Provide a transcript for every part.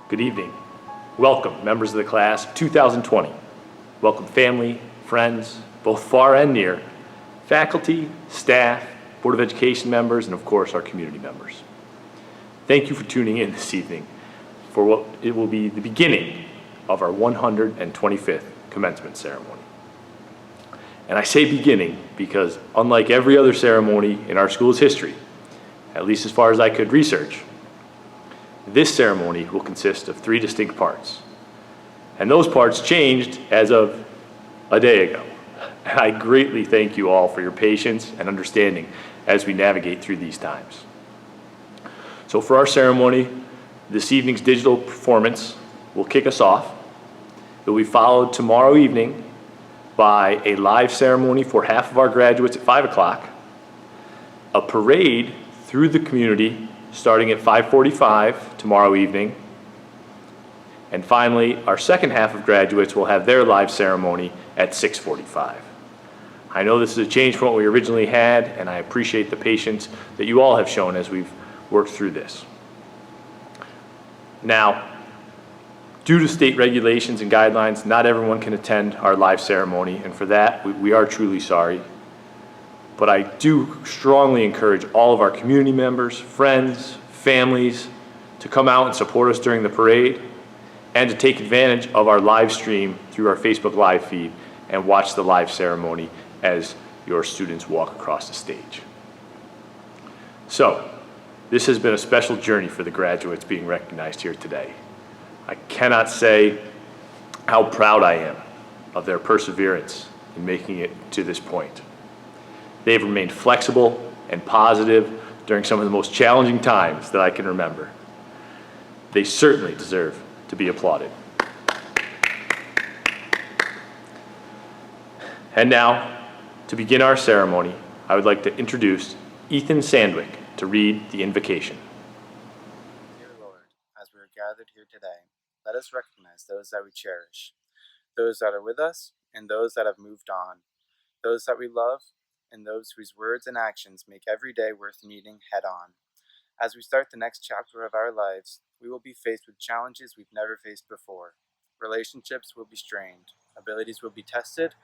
Good evening. Welcome, members of the class of 2020. Welcome family, friends, both far and near, faculty, staff, Board of Education members, and of course our community members. Thank you for tuning in this evening for what it will be the beginning of our 125th commencement ceremony. And I say beginning because unlike every other ceremony in our school's history, at least as far as I could research, this ceremony will consist of 3 distinct parts. And those parts changed as of a day ago. And I greatly thank you all for your patience and understanding as we navigate through these times. So for our ceremony, this evening's digital performance will kick us off. It will be followed tomorrow evening by a live ceremony for half of our graduates at 5 o'clock, a parade through the community starting at 5:45 tomorrow evening, and finally, our second half of graduates will have their live ceremony at 6:45. I know this is a change from what we originally had, and I appreciate the patience that you all have shown as we've worked through this. Now, due to state regulations and guidelines, not everyone can attend our live ceremony, and for that, we are truly sorry. But I do strongly encourage all of our community members, friends, families to come out and support us during the parade and to take advantage of our live stream through our Facebook Live feed and watch the live ceremony as your students walk across the stage. So, this has been a special journey for the graduates being recognized here today. I cannot say how proud I am of their perseverance in making it to this point. They've remained flexible and positive during some of the most challenging times that I can remember. They certainly deserve to be applauded. And now, to begin our ceremony, I would like to introduce Ethan Sandwick to read the invocation. Dear Lord, as we are gathered here today, let us recognize those that we cherish, those that are with us and those that have moved on, those that we love and those whose words and actions make every day worth meeting head on. As we start the next chapter of our lives, we will be faced with challenges we've never faced before. Relationships will be strained, abilities will be tested,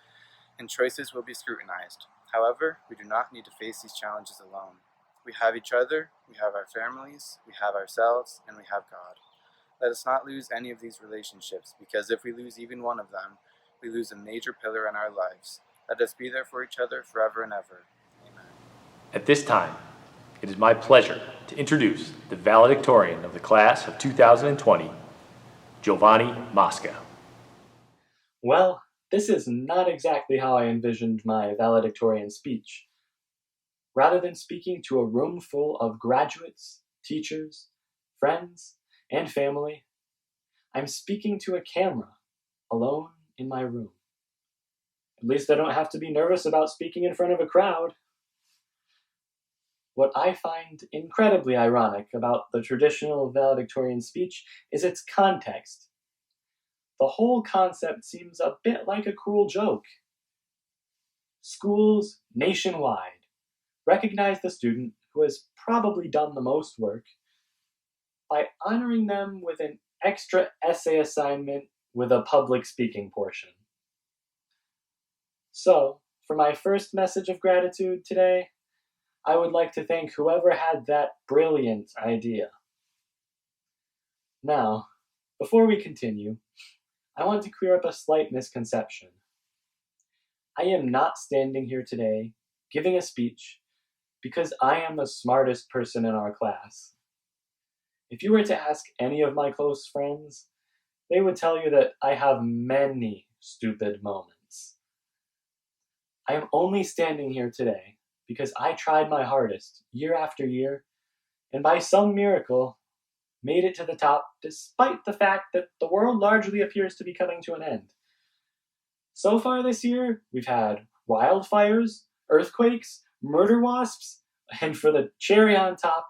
and choices will be scrutinized. However, we do not need to face these challenges alone. We have each other, we have our families, we have ourselves, and we have God. Let us not lose any of these relationships, because if we lose even one of them, we lose a major pillar in our lives. Let us be there for each other forever and ever. Amen. At this time, it is my pleasure to introduce the valedictorian of the class of 2020, Giovanni Mosca. Well, this is not exactly how I envisioned my valedictorian speech. Rather than speaking to a room full of graduates, teachers, friends, and family, I'm speaking to a camera, alone in my room. At least I don't have to be nervous about speaking in front of a crowd. What I find incredibly ironic about the traditional valedictorian speech is its context. The whole concept seems a bit like a cruel joke. Schools nationwide recognize the student who has probably done the most work by honoring them with an extra essay assignment with a public speaking portion. So, for my first message of gratitude today, I would like to thank whoever had that brilliant idea. Now, before we continue, I want to clear up a slight misconception. I am not standing here today giving a speech because I am the smartest person in our class. If you were to ask any of my close friends, they would tell you that I have many stupid moments. I am only standing here today because I tried my hardest year after year, and by some miracle, made it to the top despite the fact that the world largely appears to be coming to an end. So far this year, we've had wildfires, earthquakes, murder wasps, and for the cherry on top,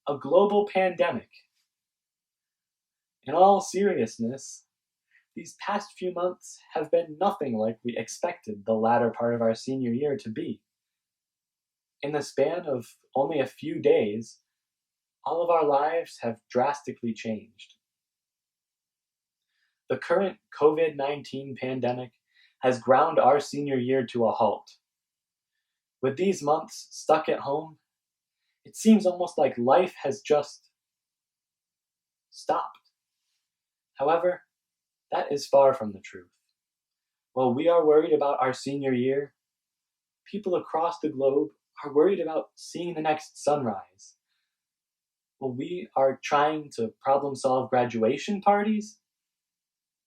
a global pandemic. In all seriousness, these past few months have been nothing like we expected the latter part of our senior year to be. In the span of only a few days, all of our lives have drastically changed. The current COVID-19 pandemic has ground our senior year to a halt. With these months stuck at home, it seems almost like life has just stopped. However, that is far from the truth. While we are worried about our senior year, people across the globe are worried about seeing the next sunrise. While we are trying to problem solve graduation parties,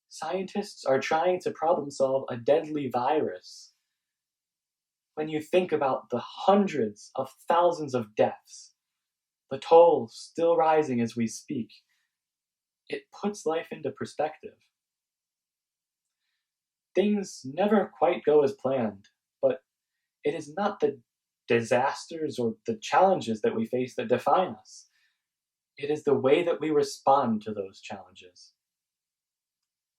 scientists are trying to problem solve a deadly virus. When you think about the hundreds of thousands of deaths, the toll still rising as we speak, it puts life into perspective. Things never quite go as planned, but it is not the disasters or the challenges that we face that define us. It is the way that we respond to those challenges.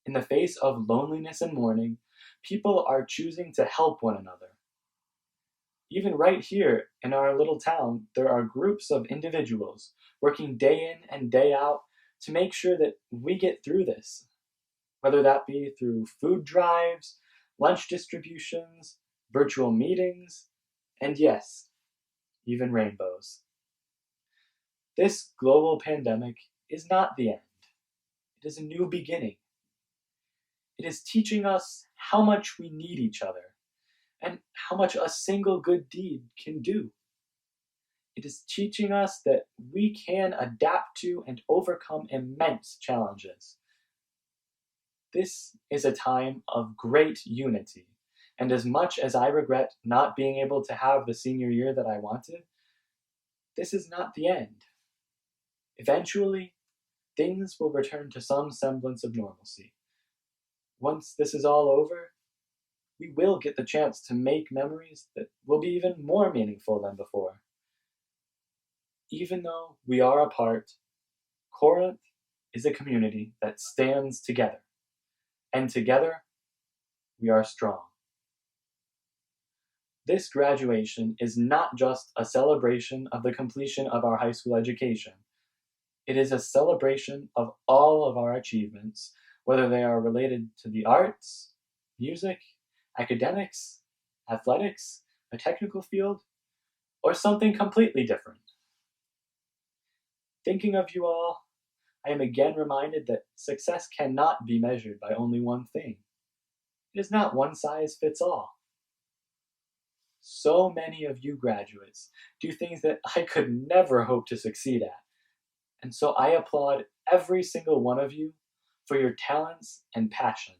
In the face of loneliness and mourning, people are choosing to help one another. Even right here in our little town, there are groups of individuals working day in and day out to make sure that we get through this, whether that be through food drives, lunch distributions, virtual meetings, and yes, even rainbows. This global pandemic is not the end. It is a new beginning. It is teaching us how much we need each other and how much a single good deed can do. It is teaching us that we can adapt to and overcome immense challenges. This is a time of great unity, and as much as I regret not being able to have the senior year that I wanted, this is not the end. Eventually, things will return to some semblance of normalcy. Once this is all over, we will get the chance to make memories that will be even more meaningful than before. Even though we are apart, Corinth is a community that stands together, and together we are strong. This graduation is not just a celebration of the completion of our high school education. It is a celebration of all of our achievements, whether they are related to the arts, music, academics, athletics, a technical field, or something completely different. Thinking of you all, I am again reminded that success cannot be measured by only one thing. It is not one size fits all. So many of you graduates do things that I could never hope to succeed at. And so I applaud every single one of you for your talents and passions.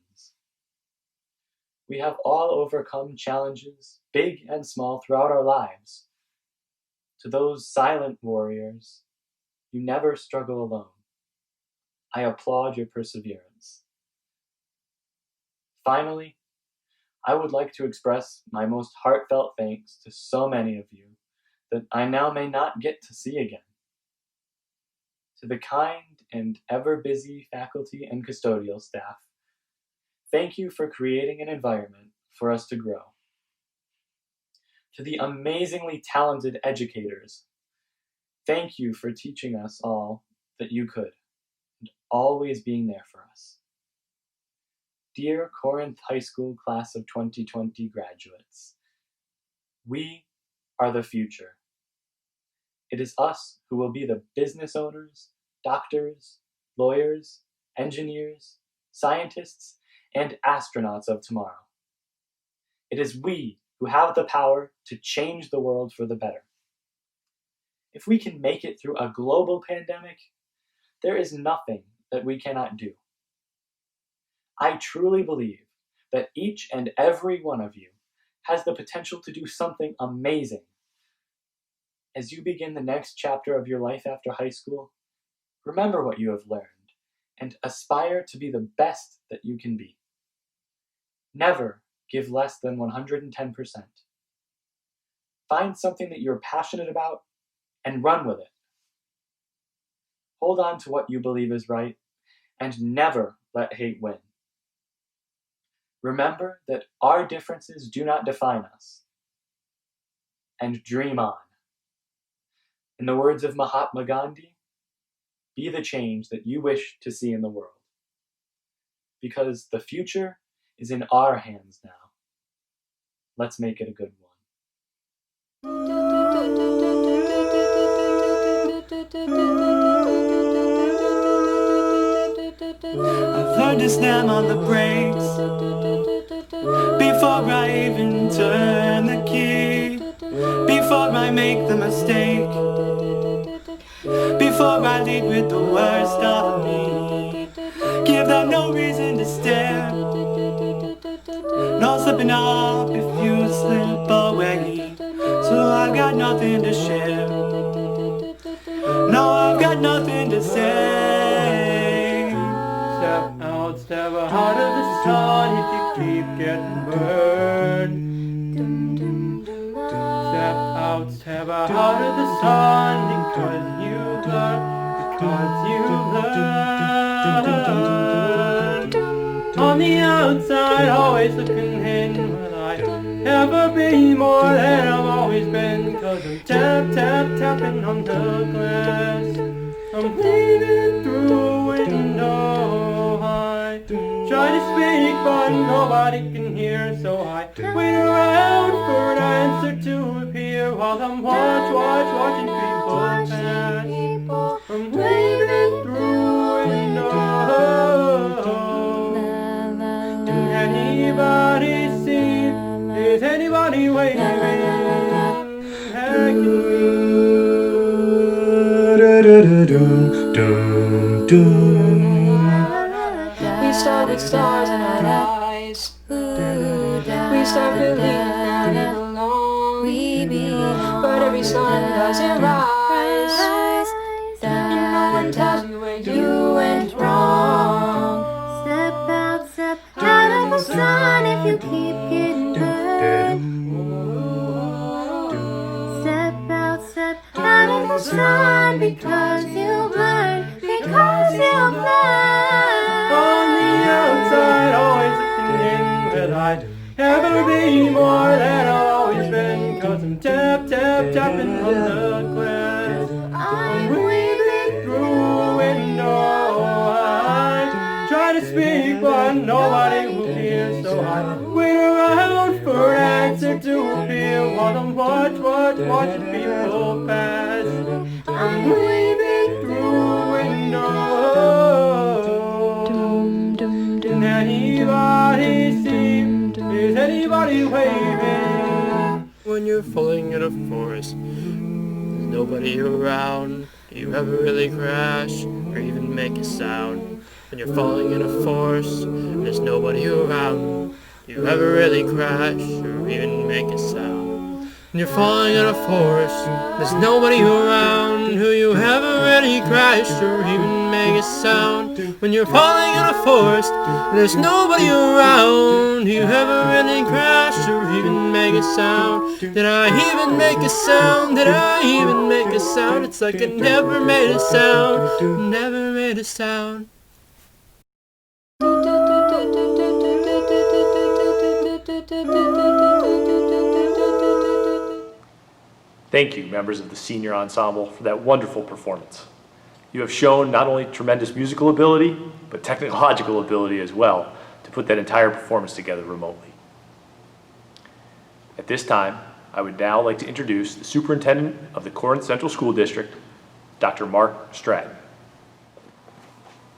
We have all overcome challenges, big and small, throughout our lives. To those silent warriors, you never struggle alone. I applaud your perseverance. Finally, I would like to express my most heartfelt thanks to so many of you that I now may not get to see again. To the kind and ever-busy faculty and custodial staff, thank you for creating an environment for us to grow. To the amazingly talented educators, thank you for teaching us all that you could, and always being there for us. Dear Corinth High School Class of 2020 graduates, we are the future. It is us who will be the business owners, doctors, lawyers, engineers, scientists, and astronauts of tomorrow. It is we who have the power to change the world for the better. If we can make it through a global pandemic, there is nothing that we cannot do. I truly believe that each and every one of you has the potential to do something amazing. As you begin the next chapter of your life after high school, remember what you have learned and aspire to be the best that you can be. Never give less than 110%. Find something that you're passionate about and run with it. Hold on to what you believe is right and never let hate win. Remember that our differences do not define us. And dream on. In the words of Mahatma Gandhi, be the change that you wish to see in the world. because the future is in our hands now. Let's make it a good one. I've learned to slam on the brakes before I even turn the key, before I make the mistake, before I lead with the worst of me. Give them no reason to stare, no slipping up if you slip away. So I've got nothing to share, no, I've got nothing to say. Step out, step out of the sun if you keep getting burned. Step out of the sun because you learn. On the outside, always looking in. Will I ever be more than I've always been? Cause I'm tapping on the glass. I'm leaning through a window. I try to speak but nobody can hear, so I wait around for an answer to appear while I'm watching people pass. I'm leaning through a window. Can anybody see? Is anybody waving? Heck me. We start with stars in our eyes. We start believing that it belongs. But every sun doesn't rise, and no one tells you where you went wrong. Step out of the sun if you keep getting burned. Step out of the sun because you've learned, because you've learned. On the outside, always looking in. Will I ever be more than I've always been? Cause I'm tapping on the glass. I'm waving through a window. I try to speak but nobody will hear, so I wait around for an answer to appear while I'm watching people pass. I'm waving through a window. Can anybody see? Is anybody waving? When you're falling in a forest, there's nobody around. Do you ever really crash or even make a sound? When you're falling in a forest, and there's nobody around. Do you ever really crash or even make a sound? When you're falling in a forest, there's nobody around. Do you ever really crash or even make a sound? When you're falling in a forest, there's nobody around. Do you ever really crash or even make a sound? Did I even make a sound? Did I even make a sound? It's like I never made a sound. Never made a sound. Thank you, members of the senior ensemble, for that wonderful performance. You have shown not only tremendous musical ability, but technological ability as well to put that entire performance together remotely. At this time, I would now like to introduce the Superintendent of the Corinth Central School District, Dr. Mark Stratton.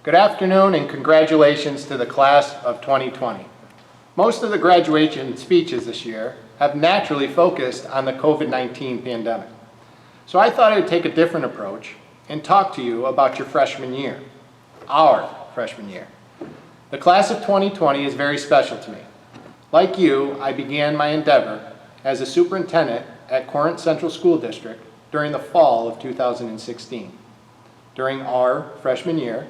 Good afternoon and congratulations to the class of 2020. Most of the graduation speeches this year have naturally focused on the COVID-19 pandemic. So I thought I would take a different approach and talk to you about your freshman year, our freshman year. The class of 2020 is very special to me. Like you, I began my endeavor as a superintendent at Corinth Central School District during the fall of 2016. During our freshman year,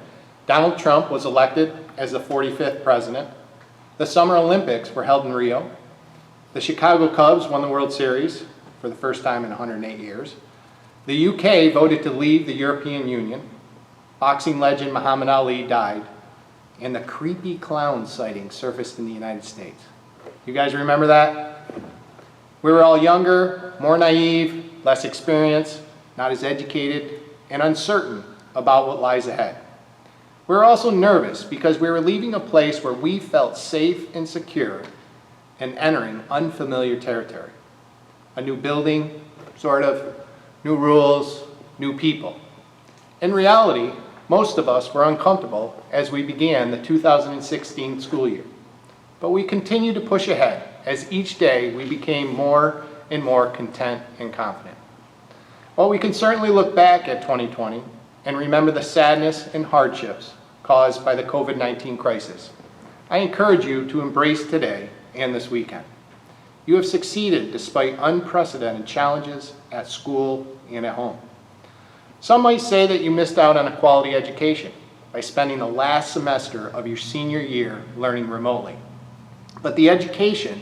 Donald Trump was elected as the 45th president. The Summer Olympics were held in Rio. The Chicago Cubs won the World Series for the first time in 108 years. The UK voted to leave the European Union. Boxing legend Muhammad Ali died. And the creepy clown sighting surfaced in the United States. You guys remember that? We were all younger, more naive, less experienced, not as educated, and uncertain about what lies ahead. We were also nervous because we were leaving a place where we felt safe and secure and entering unfamiliar territory. A new building, sort of, new rules, new people. In reality, most of us were uncomfortable as we began the 2016 school year. But we continued to push ahead as each day we became more and more content and confident. While we can certainly look back at 2020 and remember the sadness and hardships caused by the COVID-19 crisis, I encourage you to embrace today and this weekend. You have succeeded despite unprecedented challenges at school and at home. Some might say that you missed out on a quality education by spending the last semester of your senior year learning remotely. But the education,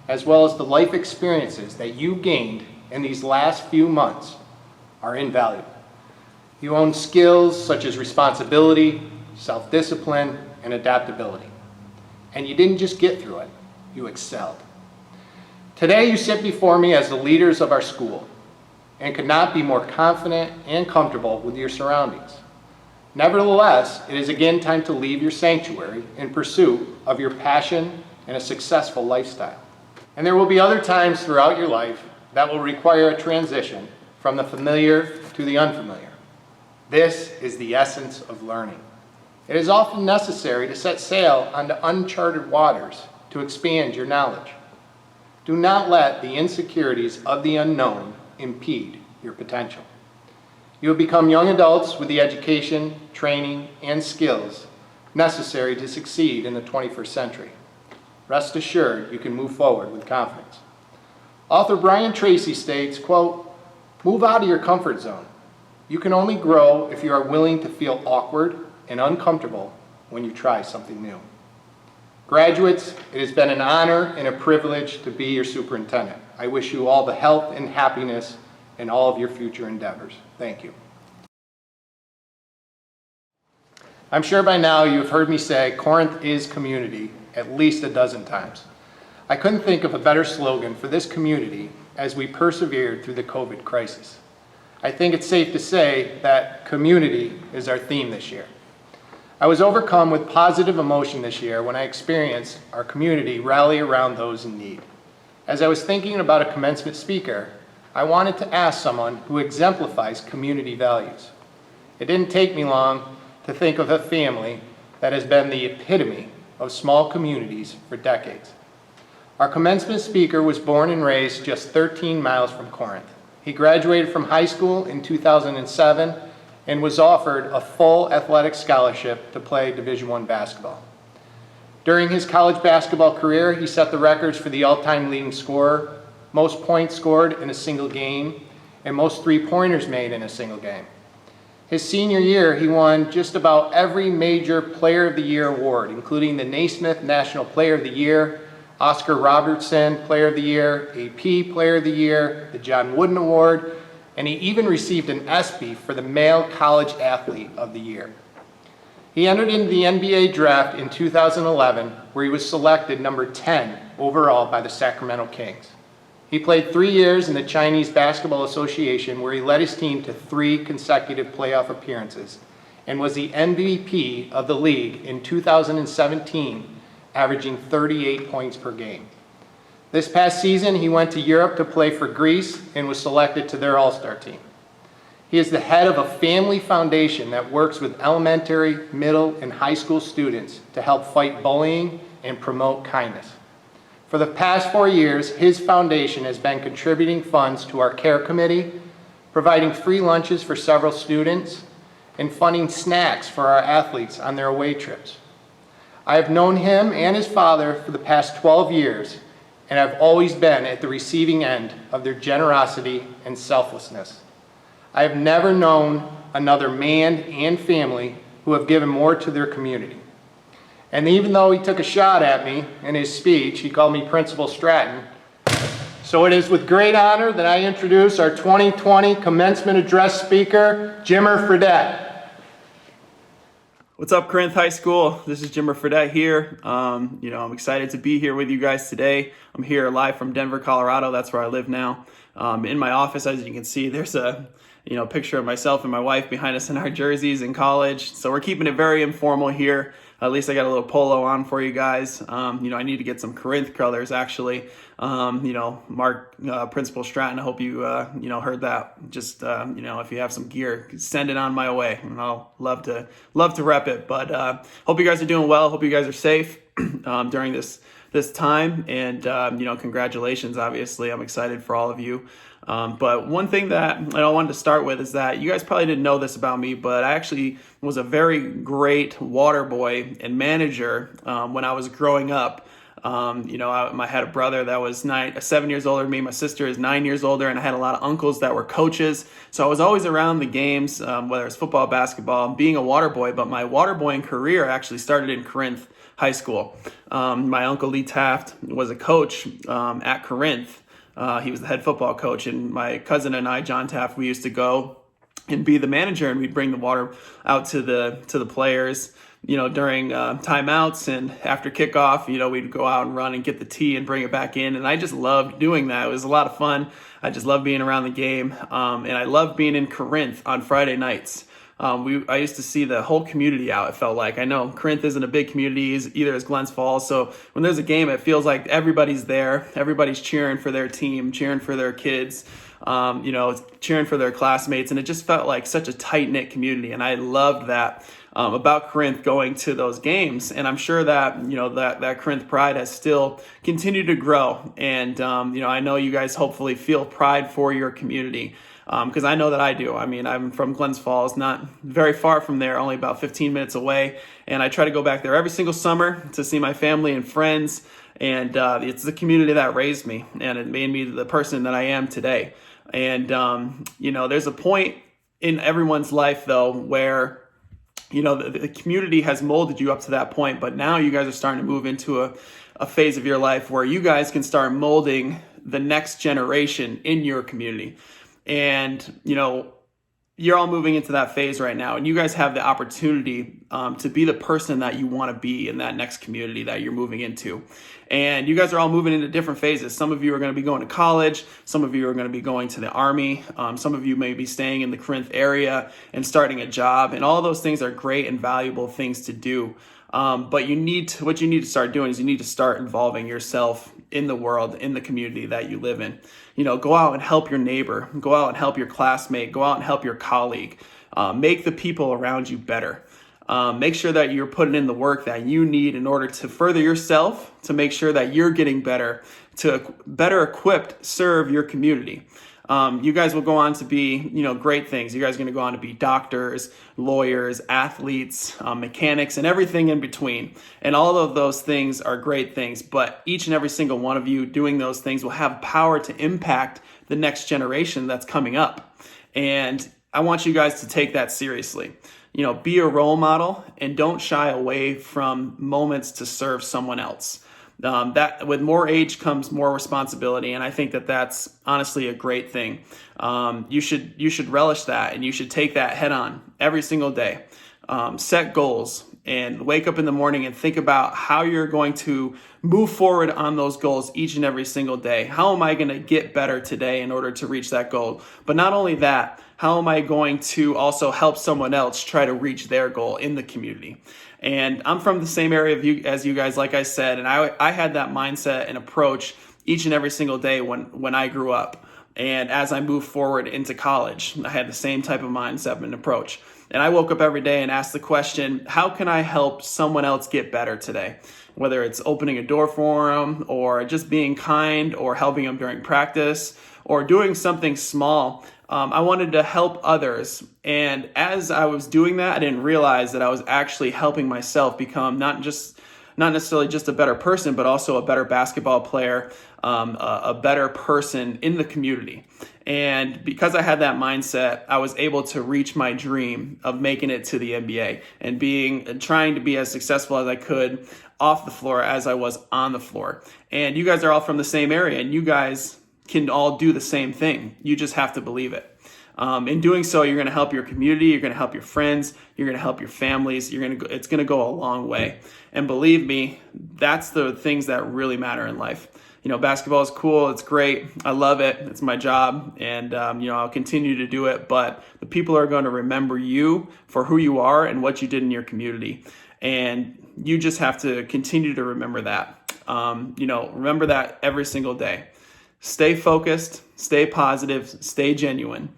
as well as the life experiences that you gained in these last few months, are invaluable. You own skills such as responsibility, self-discipline, and adaptability. And you didn't just get through it, you excelled. Today you sit before me as the leaders of our school and could not be more confident and comfortable with your surroundings. Nevertheless, it is again time to leave your sanctuary in pursuit of your passion and a successful lifestyle. And there will be other times throughout your life that will require a transition from the familiar to the unfamiliar. This is the essence of learning. It is often necessary to set sail onto uncharted waters to expand your knowledge. Do not let the insecurities of the unknown impede your potential. You will become young adults with the education, training, and skills necessary to succeed in the 21st century. Rest assured you can move forward with confidence. Author Brian Tracy states, quote, "Move out of your comfort zone. You can only grow if you are willing to feel awkward and uncomfortable when you try something new." Graduates, it has been an honor and a privilege to be your superintendent. I wish you all the health and happiness in all of your future endeavors. Thank you. I'm sure by now you've heard me say Corinth is community at least a dozen times. I couldn't think of a better slogan for this community as we persevered through the COVID crisis. I think it's safe to say that community is our theme this year. I was overcome with positive emotion this year when I experienced our community rally around those in need. As I was thinking about a commencement speaker, I wanted to ask someone who exemplifies community values. It didn't take me long to think of a family that has been the epitome of small communities for decades. Our commencement speaker was born and raised just 13 miles from Corinth. He graduated from high school in 2007 and was offered a full athletic scholarship to play Division I basketball. During his college basketball career, he set the records for the all-time leading scorer, most points scored in a single game, and most three-pointers made in a single game. His senior year, he won just about every major Player of the Year award, including the Naismith National Player of the Year, Oscar Robertson Player of the Year, AP Player of the Year, the John Wooden Award, and he even received an ESPY for the Male College Athlete of the Year. He entered into the NBA draft in 2011, where he was selected number 10 overall by the Sacramento Kings. He played 3 years in the Chinese Basketball Association, where he led his team to 3 consecutive playoff appearances and was the MVP of the league in 2017, averaging 38 points per game. This past season, he went to Europe to play for Greece and was selected to their All-Star team. He is the head of a family foundation that works with elementary, middle, and high school students to help fight bullying and promote kindness. For the past 4 years, his foundation has been contributing funds to our care committee, providing free lunches for several students, and funding snacks for our athletes on their away trips. I have known him and his father for the past 12 years, and I've always been at the receiving end of their generosity and selflessness. I have never known another man and family who have given more to their community. And even though he took a shot at me in his speech, he called me Principal Stratton. So it is with great honor that I introduce our 2020 commencement address speaker, Jimmer Fredette. What's up, Corinth High School? This is Jimmer Fredette here. I'm excited to be here with you guys today. I'm here live from Denver, Colorado. That's where I live now. In my office, as you can see, there's a picture of myself and my wife behind us in our jerseys in college. So we're keeping it very informal here. At least I got a little polo on for you guys. I need to get some Corinth colors actually. Mark, Principal Stratton, I hope you, heard that. Just, if you have some gear, send it on my way, and I'll love to rep it. But hope you guys are doing well. Hope you guys are safe during this time. And, congratulations, obviously. I'm excited for all of you. But one thing that I wanted to start with is that you guys probably didn't know this about me, but I actually was a very great water boy and manager when I was growing up. I had a brother that was 7 years older than me. My sister is 9 years older, and I had a lot of uncles that were coaches. So I was always around the games, whether it's football, basketball, being a water boy. But my water boying career actually started in Corinth High School. My uncle Lee Taft was a coach at Corinth. He was the head football coach, and my cousin and I, John Taft, we used to go and be the manager, and we'd bring the water out to the players, during timeouts and after kickoff. We'd go out and run and get the tea and bring it back in, and I just loved doing that. It was a lot of fun. I just loved being around the game, and I loved being in Corinth on Friday nights. I used to see the whole community out, it felt like. I know Corinth isn't a big community either as Glens Falls, so when there's a game, it feels like everybody's there. Everybody's cheering for their team, cheering for their kids, cheering for their classmates, and it just felt like such a tight-knit community, and I loved that about Corinth going to those games. And I'm sure that, that Corinth pride has still continued to grow, and, I know you guys hopefully feel pride for your community. Because I know that I do. I mean, I'm from Glens Falls, not very far from there, only about 15 minutes away. And I try to go back there every single summer to see my family and friends. And it's the community that raised me, and it made me the person that I am today. And, there's a point in everyone's life, though, where, the community has molded you up to that point. But now you guys are starting to move into a phase of your life where you guys can start molding the next generation in your community. And, you're all moving into that phase right now, and you guys have the opportunity to be the person that you want to be in that next community that you're moving into. And you guys are all moving into different phases. Some of you are going to be going to college. Some of you are going to be going to the Army. Some of you may be staying in the Corinth area and starting a job. And all those things are great and valuable things to do. But what you need to start doing is you need to start involving yourself in the world, in the community that you live in. Go out and help your neighbor, go out and help your classmate, go out and help your colleague, make the people around you better. Make sure that you're putting in the work that you need in order to further yourself, to make sure that you're getting better, to better equipped serve your community. You guys will go on to be, great things. You guys are going to go on to be doctors, lawyers, athletes, mechanics, and everything in between. And all of those things are great things, but each and every single one of you doing those things will have power to impact the next generation that's coming up. And I want you guys to take that seriously. Be a role model and don't shy away from moments to serve someone else. That with more age comes more responsibility, and I think that that's honestly a great thing. You should relish that, and you should take that head on every single day. Set goals and wake up in the morning and think about how you're going to move forward on those goals each and every single day. How am I going to get better today in order to reach that goal? But not only that, how am I going to also help someone else try to reach their goal in the community? And I'm from the same area as you guys, like I said, and I had that mindset and approach each and every single day when I grew up. And as I moved forward into college, I had the same type of mindset and approach. And I woke up every day and asked the question, how can I help someone else get better today? Whether it's opening a door for them, or just being kind, or helping them during practice, or doing something small. I wanted to help others. And as I was doing that, I didn't realize that I was actually helping myself become not necessarily just a better person, but also a better basketball player, a better person in the community. And because I had that mindset, I was able to reach my dream of making it to the NBA and trying to be as successful as I could off the floor as I was on the floor. And you guys are all from the same area, and you guys can all do the same thing. You just have to believe it. In doing so, you're going to help your community, you're going to help your friends, you're going to help your families, it's going to go a long way. And believe me, that's the things that really matter in life. basketball is cool. It's great. I love it. It's my job, and I'll continue to do it. But the people are going to remember you for who you are and what you did in your community, and you just have to continue to remember that. Remember that every single day. Stay focused, stay positive, stay genuine.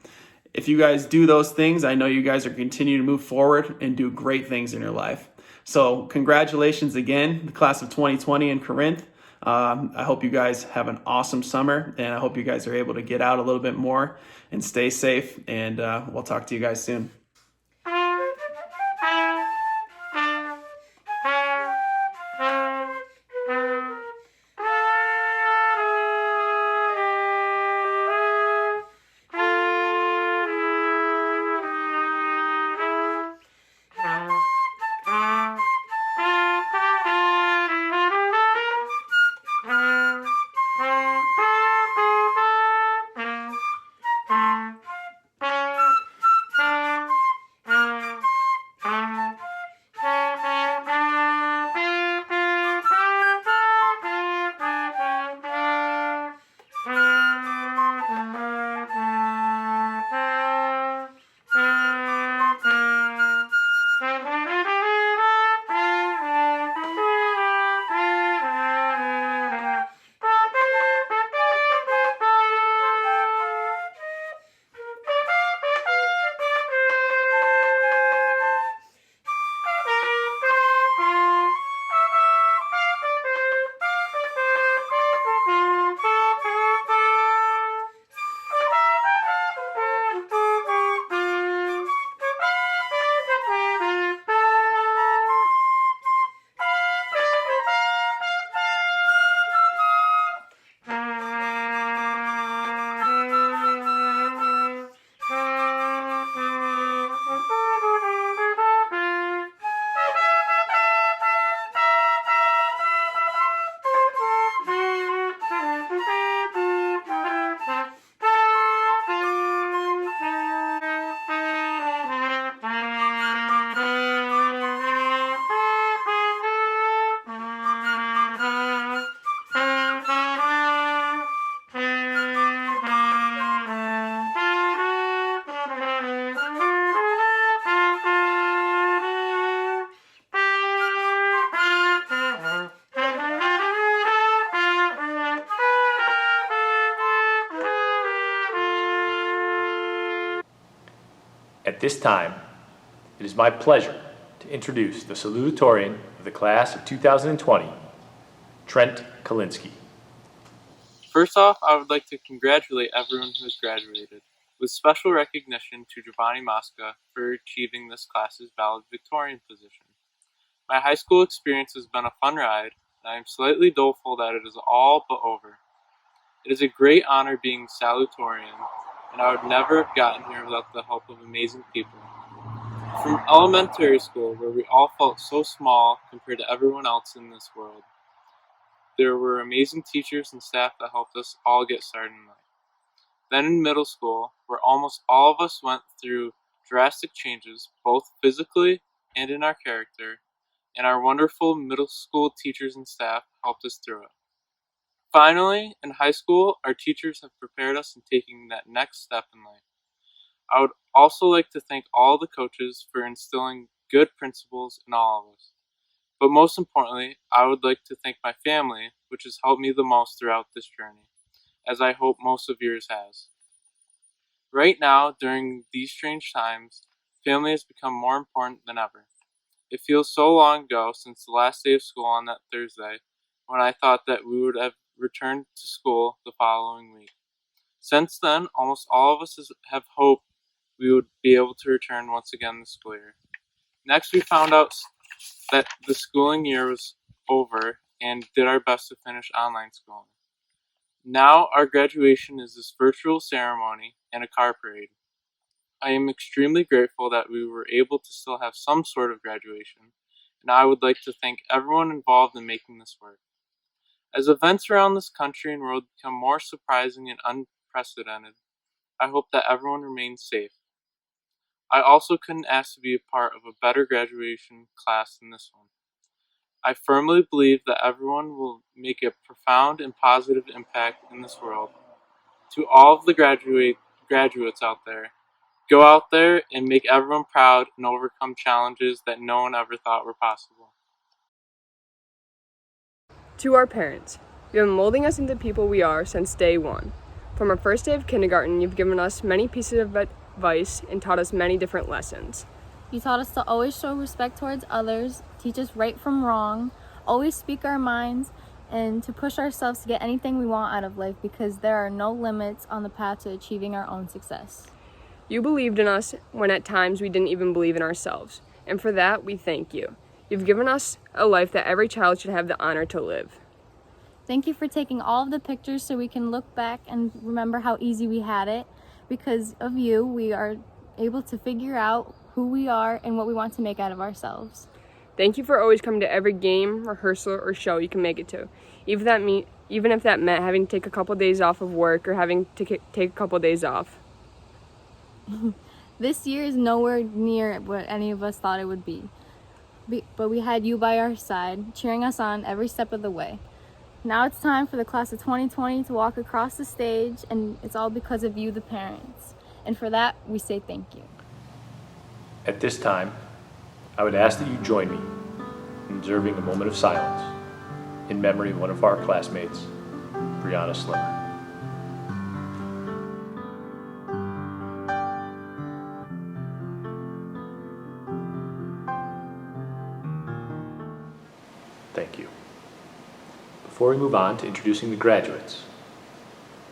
If you guys do those things, I know you guys are continuing to move forward and do great things in your life. So congratulations again, the class of 2020 in Corinth. I hope you guys have an awesome summer, and I hope you guys are able to get out a little bit more and stay safe, and we'll talk to you guys soon. At this time, it is my pleasure to introduce the salutatorian of the class of 2020, Trent Kalinsky. First off, I would like to congratulate everyone who has graduated, with special recognition to Giovanni Mosca for achieving this class's valedictorian position. My high school experience has been a fun ride, and I am slightly doleful that it is all but over. It is a great honor being salutatorian, and I would never have gotten here without the help of amazing people. From elementary school, where we all felt so small compared to everyone else in this world, there were amazing teachers and staff that helped us all get started in life. Then in middle school, where almost all of us went through drastic changes, both physically and in our character, and our wonderful middle school teachers and staff helped us through it. Finally, in high school, our teachers have prepared us in taking that next step in life. I would also like to thank all the coaches for instilling good principles in all of us. But most importantly, I would like to thank my family, which has helped me the most throughout this journey, as I hope most of yours has. Right now, during these strange times, family has become more important than ever. It feels so long ago since the last day of school on that Thursday, when I thought that we would have returned to school the following week. Since then, almost all of us have hoped we would be able to return once again this school year. Next, we found out that the schooling year was over and did our best to finish online schooling. Now our graduation is this virtual ceremony and a car parade. I am extremely grateful that we were able to still have some sort of graduation, and I would like to thank everyone involved in making this work. As events around this country and world become more surprising and unprecedented, I hope that everyone remains safe. I also couldn't ask to be a part of a better graduation class than this one. I firmly believe that everyone will make a profound and positive impact in this world. To all of the graduates out there, go out there and make everyone proud and overcome challenges that no one ever thought were possible. To our parents, you have been molding us into people we are since day one. From our first day of kindergarten, you've given us many pieces of advice and taught us many different lessons. You taught us to always show respect towards others, teach us right from wrong, always speak our minds, and to push ourselves to get anything we want out of life because there are no limits on the path to achieving our own success. You believed in us when at times we didn't even believe in ourselves, and for that we thank you. You've given us a life that every child should have the honor to live. Thank you for taking all of the pictures so we can look back and remember how easy we had it. Because of you, we are able to figure out who we are and what we want to make out of ourselves. Thank you for always coming to every game, rehearsal, or show you can make it to, even if that meant having to take a couple days off of work or having to take a couple days off. This year is nowhere near what any of us thought it would be. But we had you by our side, cheering us on every step of the way. Now it's time for the class of 2020 to walk across the stage, and it's all because of you, the parents. And for that, we say thank you. At this time, I would ask that you join me in observing a moment of silence in memory of one of our classmates, Brianna Slimmer. Thank you. Before we move on to introducing the graduates,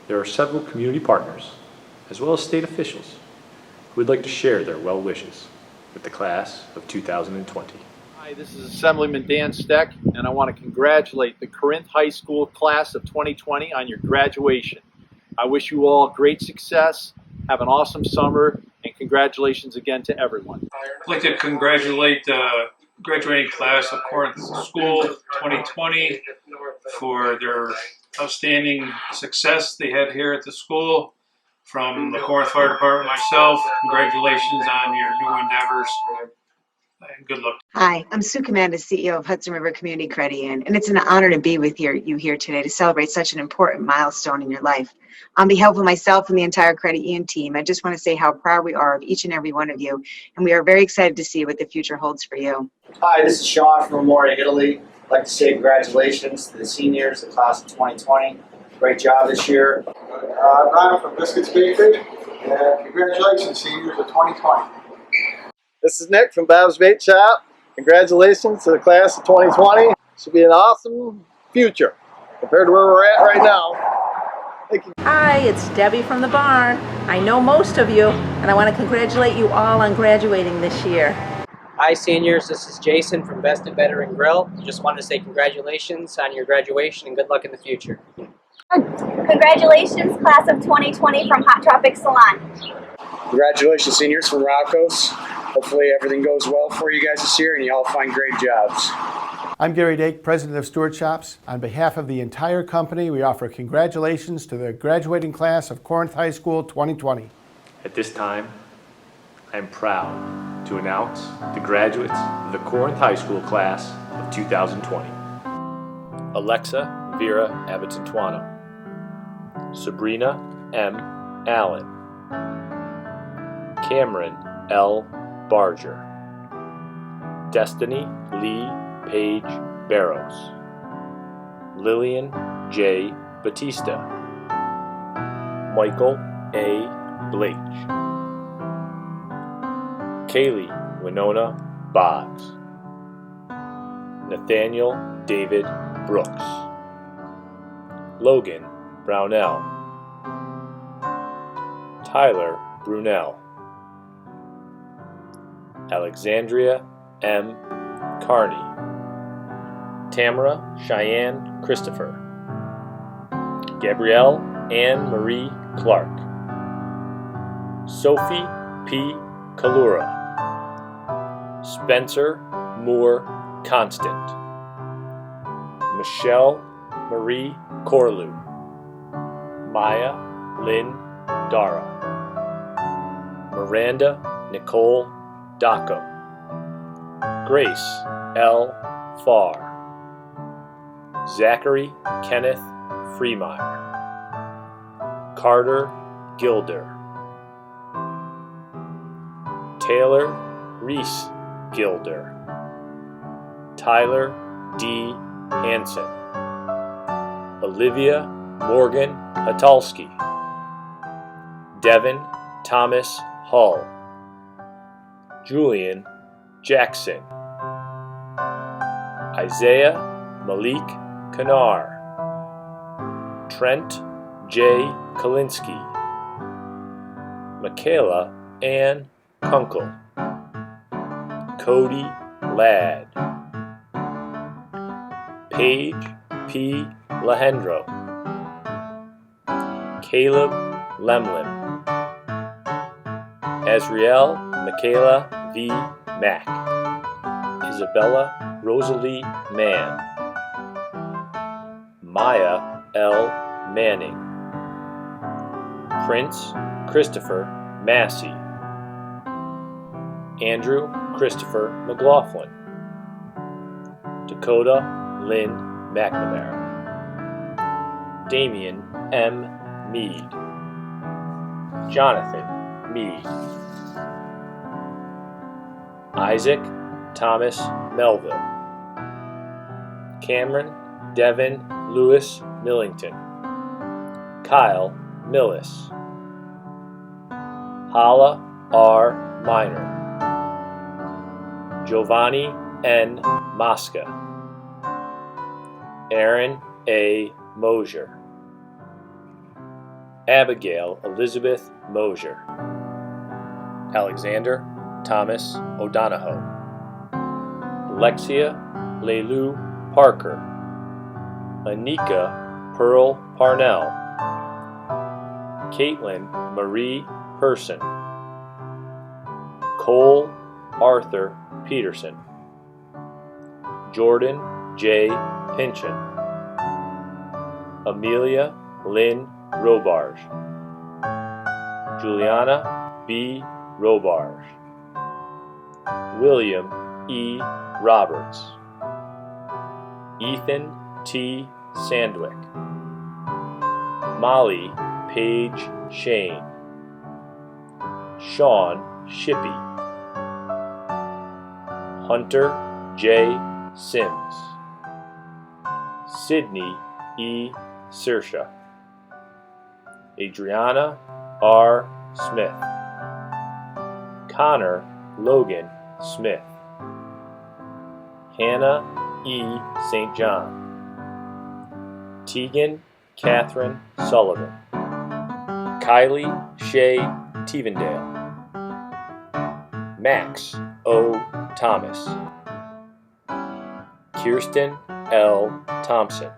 there are several community partners, as well as state officials, who would like to share their well wishes with the class of 2020. Hi, this is Assemblyman Dan Steck, and I want to congratulate the Corinth High School class of 2020 on your graduation. I wish you all great success, have an awesome summer, and congratulations again to everyone. I'd like to congratulate the graduating class of Corinth School 2020 for their outstanding success they had here at the school. From the Corinth Fire Department, myself, congratulations on your new endeavors. And good luck. Hi, I'm Sue Comanda, CEO of Hudson River Community Credit Union, and it's an honor to be with you here today to celebrate such an important milestone in your life. On behalf of myself and the entire Credit Union team, I just want to say how proud we are of each and every one of you, and we are very excited to see what the future holds for you. Hi, this is Sean from Memorial, Italy. I'd like to say congratulations to the seniors, the class of 2020. Great job this year. Ron from Biscuits Bakery, and congratulations, seniors of 2020. This is Nick from Bab's Bait Shop. Congratulations to the class of 2020. Should be an awesome future compared to where we're at right now. Thank you. Hi, it's Debbie from the barn. I know most of you, and I want to congratulate you all on graduating this year. Hi seniors, this is Jason from Best and Better and Grill. Just wanted to say congratulations on your graduation and good luck in the future. Congratulations, class of 2020 from Hot Tropic Salon. Congratulations, seniors from Rocco's. Hopefully everything goes well for you guys this year and you all find great jobs. I'm Gary Dake, president of Stewart Shops. On behalf of the entire company, we offer congratulations to the graduating class of Corinth High School 2020. At this time, I am proud to announce the graduates of the Corinth High School class of 2020. Alexa Vera Abitantuano, Sabrina M. Allen, Cameron L. Barger, Destiny Lee Page Barrows, Lillian J. Batista, Michael A. Blake, Kaylee Winona Boggs, Nathaniel David Brooks, Logan Brownell, Tyler Brunel, Alexandria M. Carney, Tamara Cheyenne Christopher, Gabrielle Ann Marie Clark, Sophie P. Kalura, Spencer Moore Constant, Michelle Marie Corlew, Maya Lynn Dara, Miranda Nicole Dockham, Grace L. Farr, Zachary Kenneth Freemeyer, Carter Gilder, Taylor Reese Gilder, Tyler D. Hansen, Olivia Morgan Hatalski, Devin Thomas Hull, Julian Jackson, Isaiah Malik Kanar, Trent J. Kalinsky, Michaela Ann Kunkel, Cody Ladd, Paige P. Lahendro, Caleb Lemlin, Azriel Michaela V. Mack, Isabella Rosalie Mann, Maya L. Manning, Prince Christopher Massey, Andrew Christopher McLaughlin, Dakota Lynn McNamara, Damian M. Mead, Jonathan Mead, Isaac Thomas Melville, Cameron Devin Lewis Millington, Kyle Millis, Hala R. Minor, Giovanni N. Mosca, Aaron A. Mosier, Abigail Elizabeth Mosier, Alexander Thomas O'Donohoe, Alexia Leilu Parker, Anika Pearl Parnell, Caitlin Marie Person, Cole Arthur Peterson, Jordan J. Pinchin, Amelia Lynn Robarge, Juliana B. Robarge, William E. Roberts, Ethan T. Sandwick, Molly Page Shane, Sean Shippey, Hunter J. Sims, Sydney E. Sersha, Adriana R. Smith, Connor Logan Smith, Hannah E. St. John, Tegan Catherine Sullivan, Kylie Shea Tivendale, Max O. Thomas, Kirsten L. Thompson,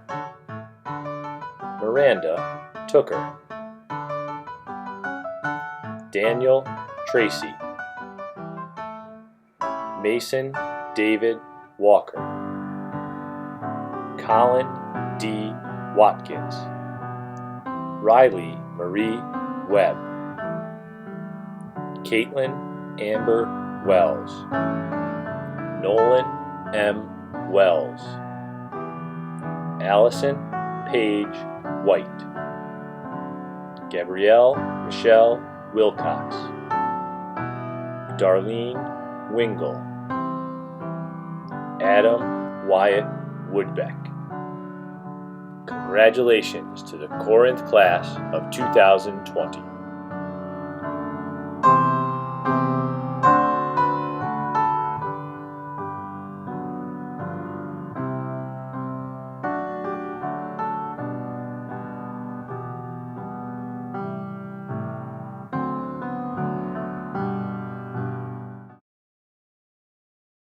Miranda Tooker, Daniel Tracy, Mason David Walker, Colin D. Watkins, Riley Marie Webb, Caitlin Amber Wells, Nolan M. Wells, Allison Paige White, Gabrielle Michelle Wilcox, Darlene Wingle, Adam Wyatt Woodbeck. Congratulations to the Corinth class of 2020.